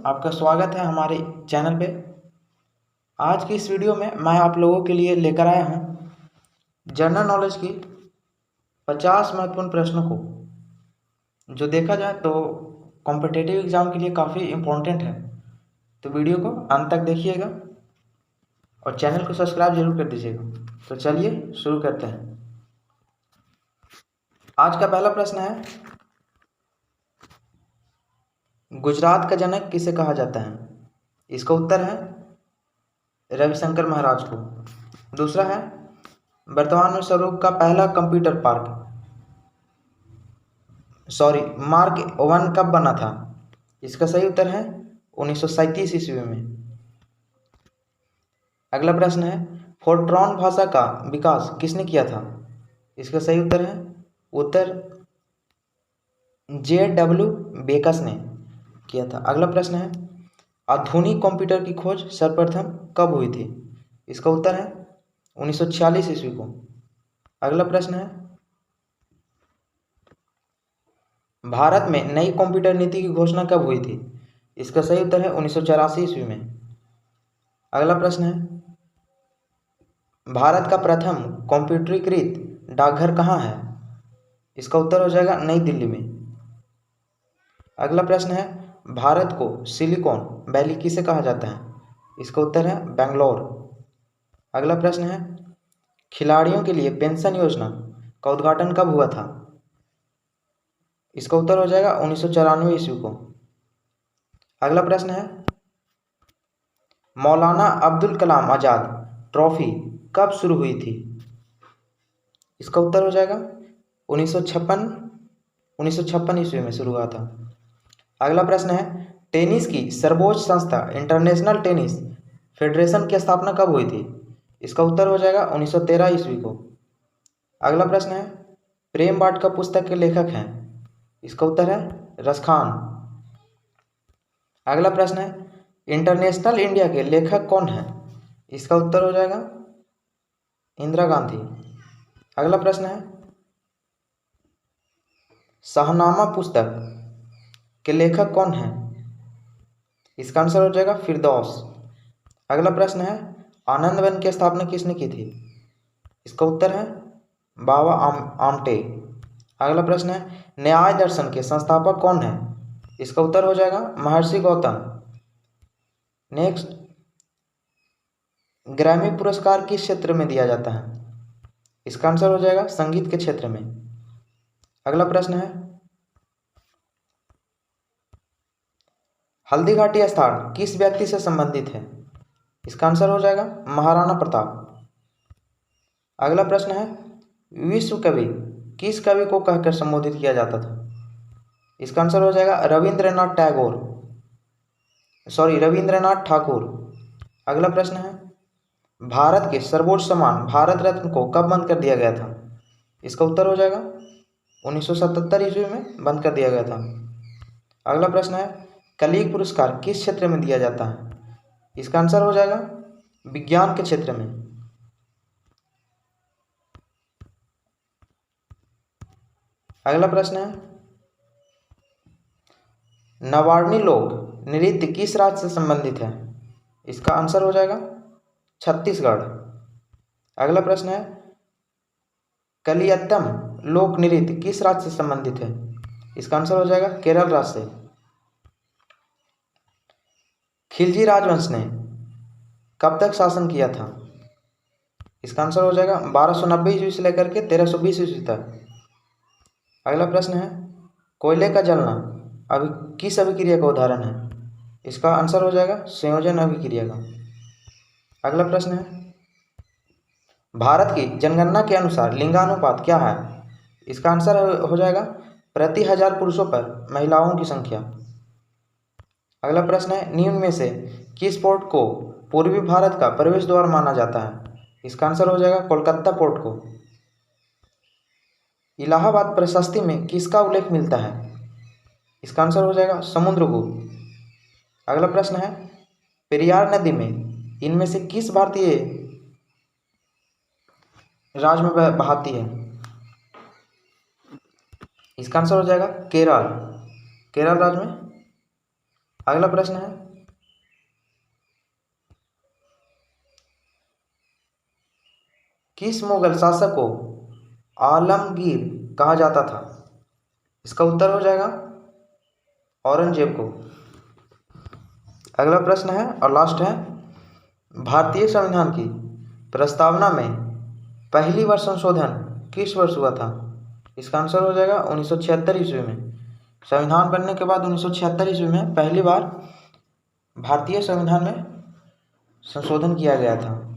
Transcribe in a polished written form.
आपका स्वागत है हमारे चैनल पे। आज की इस वीडियो में मैं आप लोगों के लिए लेकर आया हूँ जनरल नॉलेज की 50 महत्वपूर्ण प्रश्नों को, जो देखा जाए तो कॉम्पिटिटिव एग्ज़ाम के लिए काफ़ी इम्पोर्टेंट है। तो वीडियो को अंत तक देखिएगा और चैनल को सब्सक्राइब जरूर कर दीजिएगा। तो चलिए शुरू करते हैं। आज का पहला प्रश्न है, गुजरात का जनक किसे कहा जाता है? इसका उत्तर है रविशंकर महाराज को। दूसरा है, वर्तमान में स्वरूप का पहला कंप्यूटर मार्क 1 कब बना था? इसका सही उत्तर है 1937 ईस्वी में। अगला प्रश्न है, फोर्ट्रॉन भाषा का विकास किसने किया था? इसका सही उत्तर है उत्तर J.W. बेकस ने किया था। अगला प्रश्न है, आधुनिक कंप्यूटर की खोज सर्वप्रथम कब हुई थी? इसका उत्तर है 1946 ईस्वी को। अगला प्रश्न है, भारत में नई कंप्यूटर नीति की घोषणा कब हुई थी? इसका सही उत्तर है 1984 ईस्वी में। अगला प्रश्न है, भारत का प्रथम कंप्यूटरीकृत डाकघर कहाँ है? इसका उत्तर हो जाएगा नई दिल्ली में। अगला प्रश्न है, भारत को सिलिकॉन वैली किसे कहा जाता है? इसका उत्तर है बेंगलोर। अगला प्रश्न है, खिलाड़ियों के लिए पेंशन योजना का उद्घाटन कब हुआ था? इसका उत्तर हो जाएगा 1994 ईस्वी को। अगला प्रश्न है, मौलाना अब्दुल कलाम आज़ाद ट्रॉफी कब शुरू हुई थी? इसका उत्तर हो जाएगा 1956 ईस्वी में शुरू हुआ था। अगला प्रश्न है, टेनिस की सर्वोच्च संस्था इंटरनेशनल टेनिस फेडरेशन की स्थापना कब हुई थी? इसका उत्तर हो जाएगा 1913 ईस्वी को। अगला प्रश्न है, प्रेम वाटिका पुस्तक के लेखक हैं? इसका उत्तर है रसखान। अगला प्रश्न है, इंटरनेशनल इंडिया के लेखक कौन हैं? इसका उत्तर हो जाएगा इंदिरा गांधी। अगला प्रश्न है, शाहनामा पुस्तक के लेखक कौन हैं? इसका आंसर हो जाएगा फिरदौस। अगला प्रश्न है, आनंद वन की स्थापना किसने की थी? इसका उत्तर है बाबा आमटे। अगला प्रश्न है, न्याय दर्शन के संस्थापक कौन है? इसका उत्तर हो जाएगा महर्षि गौतम। नेक्स्ट, ग्रैमी पुरस्कार किस क्षेत्र में दिया जाता है? इसका आंसर हो जाएगा संगीत के क्षेत्र में। अगला प्रश्न है, हल्दी घाटी स्थान किस व्यक्ति से संबंधित है? इसका आंसर हो जाएगा महाराणा प्रताप। अगला प्रश्न है, विश्व कवि किस कवि को कहकर संबोधित किया जाता था? इसका आंसर हो जाएगा रविंद्रनाथ ठाकुर। अगला प्रश्न है, भारत के सर्वोच्च सम्मान भारत रत्न को कब बंद कर दिया गया था? इसका उत्तर हो जाएगा 1977 ईस्वी में बंद कर दिया गया था। अगला प्रश्न है, कलीग पुरस्कार किस क्षेत्र में दिया जाता है? इसका आंसर हो जाएगा विज्ञान के क्षेत्र में। अगला प्रश्न है, नवार्णी लोक नृत्य किस राज्य से संबंधित है? इसका आंसर हो जाएगा छत्तीसगढ़। अगला प्रश्न है, कलियत्तम लोक नृत्य किस राज्य से संबंधित है? इसका आंसर हो जाएगा केरल राज्य से। खिलजी राजवंश ने कब तक शासन किया था? इसका आंसर हो जाएगा 1290 ईस्वी से लेकर के 1320 ईस्वी तक। अगला प्रश्न है, कोयले का जलना किस अभिक्रिया का उदाहरण है? इसका आंसर हो जाएगा संयोजन अभिक्रिया का। अगला प्रश्न है, भारत की जनगणना के अनुसार लिंगानुपात क्या है? इसका आंसर हो जाएगा प्रति 1000 पुरुषों पर महिलाओं की संख्या। अगला प्रश्न है, निम्न में से किस पोर्ट को पूर्वी भारत का प्रवेश द्वार माना जाता है? इसका आंसर हो जाएगा कोलकाता पोर्ट को। इलाहाबाद प्रशस्ति में किसका उल्लेख मिलता है? इसका आंसर हो जाएगा समुद्रगुप्त। अगला प्रश्न है, पेरियार नदी में इनमें से किस भारतीय राज्य में बहाती है? इसका आंसर हो जाएगा केरल राज्य में अगला प्रश्न है, किस मुगल शासक को आलमगीर कहा जाता था? इसका उत्तर हो जाएगा औरंगजेब को। अगला प्रश्न है और लास्ट है, भारतीय संविधान की प्रस्तावना में पहली बार संशोधन किस वर्ष हुआ था? इसका आंसर हो जाएगा 1976 ईस्वी में। संविधान बनने के बाद 1976 ईस्वी में पहली बार भारतीय संविधान में संशोधन किया गया था।